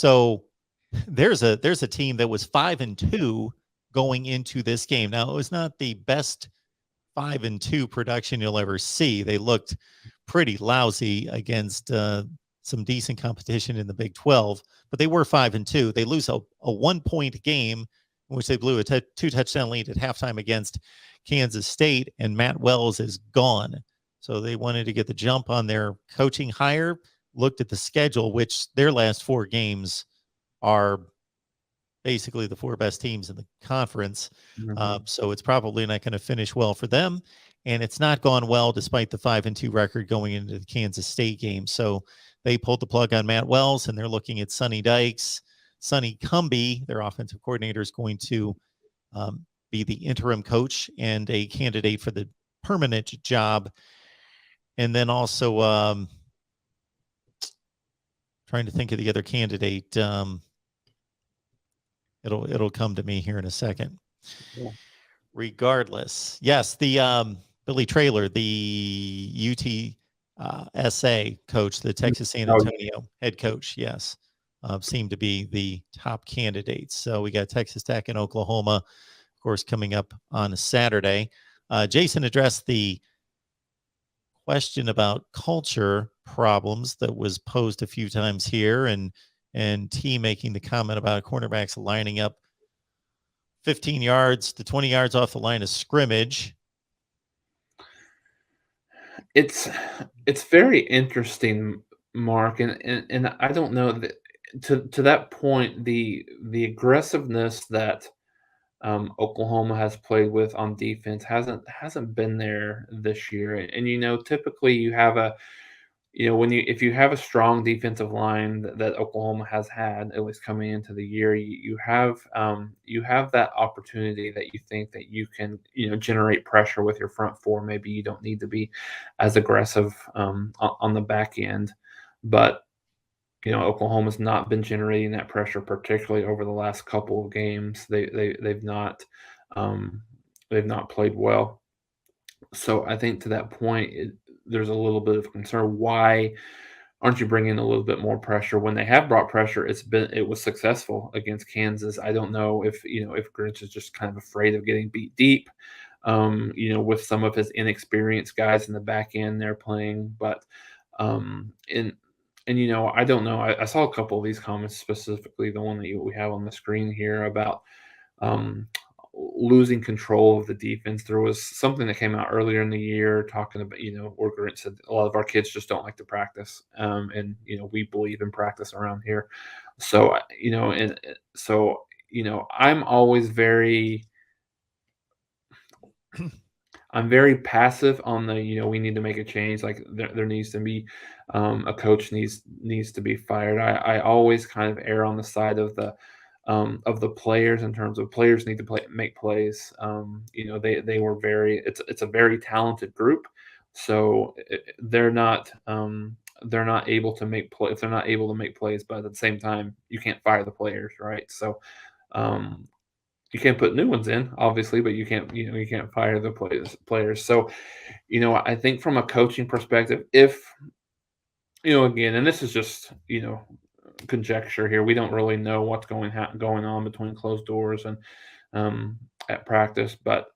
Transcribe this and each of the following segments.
So there's a team that was 5-2 going into this game. Now, it was not the best 5-2 production you'll ever see. They looked pretty lousy against some decent competition in the Big 12, but they were 5-2. They lose a 1-point game in which they blew a 2-touchdown lead at halftime against Kansas State, and Matt Wells is gone. So they wanted to get the jump on their coaching hire, looked at the schedule, which their last 4 games are basically the 4 best teams in the conference. So it's probably not going to finish well for them. And it's not gone well despite the 5-2 record going into the Kansas State game. So they pulled the plug on Matt Wells, and they're looking at Sonny Dykes. Sonny Cumbie, their offensive coordinator, is going to be the interim coach and a candidate for the permanent job. And then also trying to think of the other candidate. It'll come to me here in a second. Yeah. Regardless, yes, the Billy Traylor, the UTSA coach, the Texas San Antonio head coach, yes, seemed to be the top candidates. So we got Texas Tech and Oklahoma, of course, coming up on a Saturday. Jason addressed the question about culture problems that was posed a few times here, and T making the comment about cornerbacks lining up 15 yards to 20 yards off the line of scrimmage. It's very interesting, Mark, and I don't know that to that point, the aggressiveness that Oklahoma has played with on defense hasn't been there this year. And typically you have if you have a strong defensive line that Oklahoma has had, at least coming into the year, you have that opportunity that you think that you can generate pressure with your front 4. Maybe you don't need to be as aggressive on the back end, but Oklahoma's not been generating that pressure, particularly over the last couple of games. They've not played well. So I think to that point, there's a little bit of concern. Why aren't you bringing a little bit more pressure? When they have brought pressure, it was successful against Kansas. I don't know if Grinch is just kind of afraid of getting beat deep. With some of his inexperienced guys in the back end they're playing, but I don't know. I saw a couple of these comments, specifically the one that we have on the screen here about losing control of the defense. There was something that came out earlier in the year talking about, where Grant said a lot of our kids just don't like to practice. And we believe in practice around here. So, I'm always I'm very passive on the, we need to make a change. Like there needs to be a coach needs to be fired. I always kind of err on the side of the players in terms of players need to make plays. They were it's a very talented group. So they're not able to make play if they're not able to make plays, but at the same time, you can't fire the players, right? So you can't put new ones in, obviously, but you can't fire the players. So, I think from a coaching perspective, if again, and this is just conjecture here, we don't really know what's going on between closed doors and at practice, but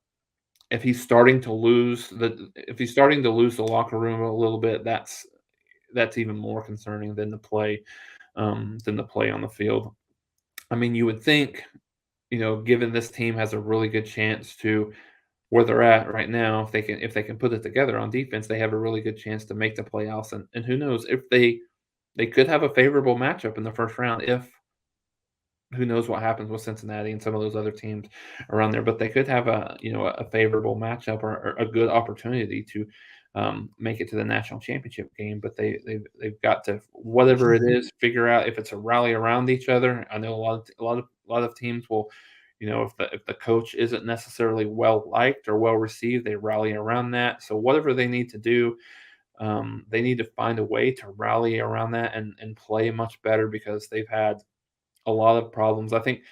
if he's starting to lose the locker room a little bit, that's even more concerning than the play on the field. I mean, you would think, given this team has a really good chance to where they're at right now, if they can put it together on defense, they have a really good chance to make the playoffs. And who knows if they could have a favorable matchup in the first round. Who knows what happens with Cincinnati and some of those other teams around there, but they could have a favorable matchup or a good opportunity to make it to the national championship game. But they've got to, whatever it is, figure out if it's a rally around each other. I know a lot of teams will, if the coach isn't necessarily well liked or well received, they rally around that. So whatever they need to do, they need to find a way to rally around that and play much better, because they've had a lot of problems. I think,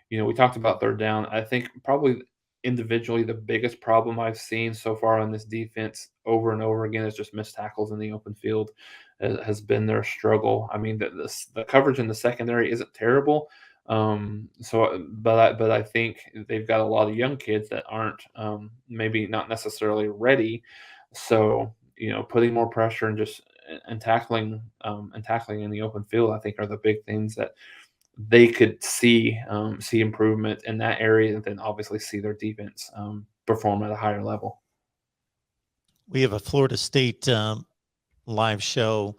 we talked about third down. I think probably individually, the biggest problem I've seen so far on this defense over and over again is just missed tackles in the open field. Has been their struggle. I mean, the coverage in the secondary isn't terrible. But I think they've got a lot of young kids that aren't maybe not necessarily ready. So putting more pressure and just and tackling in the open field, I think, are the big things that they could see improvement in that area, and then obviously see their defense perform at a higher level. We have a Florida State live show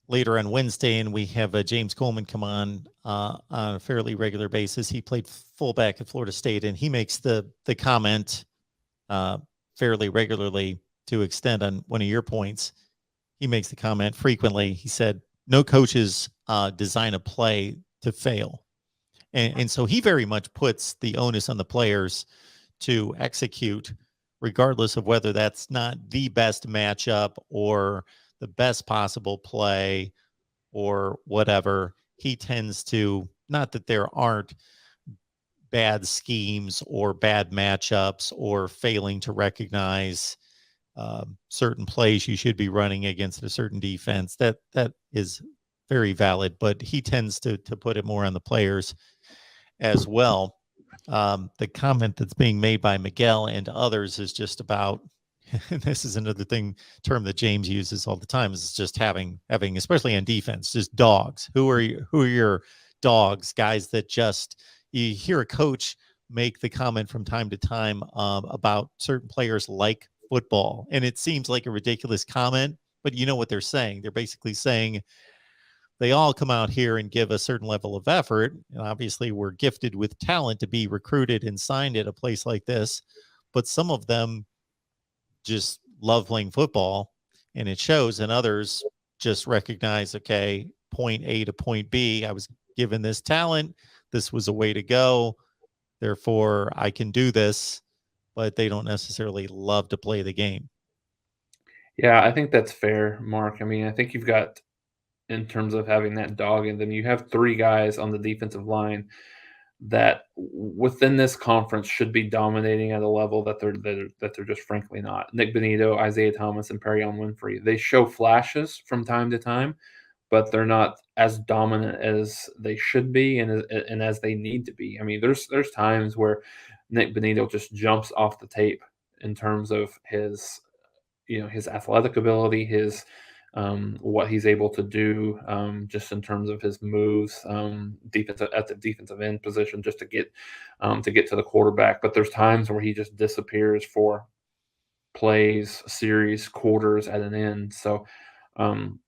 later on Wednesday, and we have James Coleman come on a fairly regular basis. He played fullback at Florida State, and he makes the comment fairly regularly. To extend on one of your points, he makes the comment frequently. He said, "No coaches design a play to fail," and so he very much puts the onus on the players to execute, regardless of whether that's not the best matchup or the best possible play or whatever. He tends to, not that there aren't bad schemes or bad matchups or failing to recognize certain plays you should be running against a certain defense. That is very valid, but he tends to put it more on the players as well. The comment that's being made by Miguel and others is just about, and this is another term that James uses all the time, is just having, especially on defense, just dogs. Who are your dogs? Guys that just, you hear a coach make the comment from time to time about certain players like football, and it seems like a ridiculous comment, but you know what they're saying. They're basically saying they all come out here and give a certain level of effort, and obviously we're gifted with talent to be recruited and signed at a place like this, but some of them just love playing football, and it shows, and others just recognize, okay, point A to point B, I was given this talent, this was a way to go, therefore I can do this, but they don't necessarily love to play the game. Yeah, I think that's fair, Mark. I mean, I think you've got, in terms of having that dog in them, you have three guys on the defensive line that within this conference should be dominating at a level that they're just frankly not. Nick Benito, Isaiah Thomas, and Perrion Winfrey. They show flashes from time to time, but they're not as dominant as they should be and as they need to be. I mean, there's times where Nick Benito just jumps off the tape in terms of his athletic ability, his what he's able to do, just in terms of his moves, defensive at the defensive end position, just to get to the quarterback. But there's times where he just disappears for plays, series, quarters at an end. So um,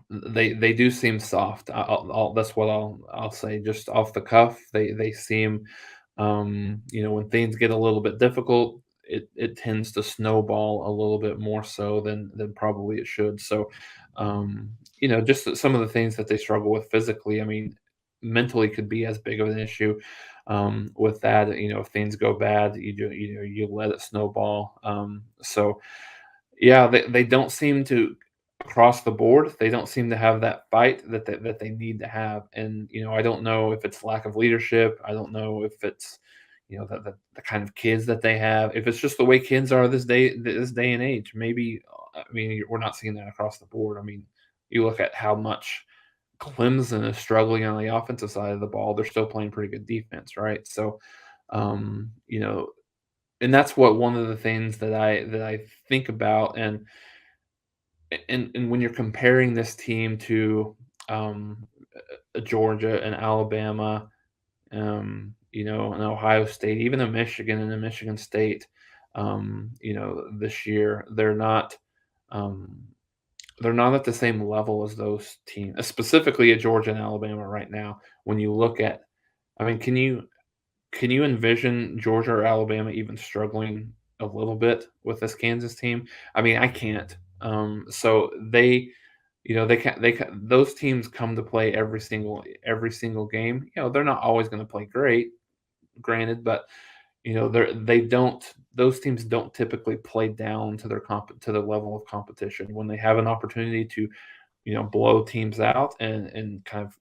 they do seem soft. That's what I'll say. Just off the cuff, they seem, when things get a little bit difficult, it tends to snowball a little bit more so than probably it should. So, just some of the things that they struggle with physically. I mean, mentally could be as big of an issue. With that, if things go bad, you let it snowball. So yeah, they don't seem to, across the board, they don't seem to have that fight that they need to have. And I don't know if it's lack of leadership. I don't know if it's the kind of kids that they have. If it's just the way kids are this day and age, maybe. I mean, we're not seeing that across the board. I mean, you look at how much Clemson is struggling on the offensive side of the ball. They're still playing pretty good defense, right? So, um, you know, and that's what one of the things that I think about. And when you're comparing this team to um, Georgia and Alabama, and Ohio State, even a Michigan and a Michigan State, this year um, they're not at the same level as those teams, specifically at Georgia and Alabama right now. When you look at, I mean, can you envision Georgia or Alabama even struggling a little bit with this Kansas team? I mean, I can't. So those teams come to play every single game. They're not always going to play great, granted, but they don't. Those teams don't typically play down to to the level of competition when they have an opportunity to blow teams out and kind of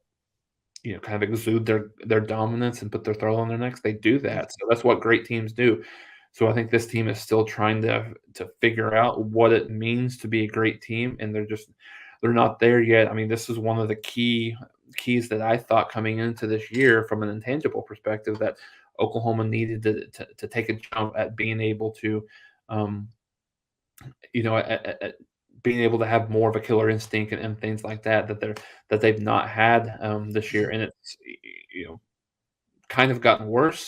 kind of exude their dominance and put their throat on their necks. They do that. So that's what great teams do. So I think this team is still trying to figure out what it means to be a great team, and they're not there yet. I mean, this is one of the keys that I thought coming into this year from an intangible perspective that Oklahoma needed to take a jump at being able to, um, being able to have more of a killer instinct and things like that they've not had this year, and it's kind of gotten worse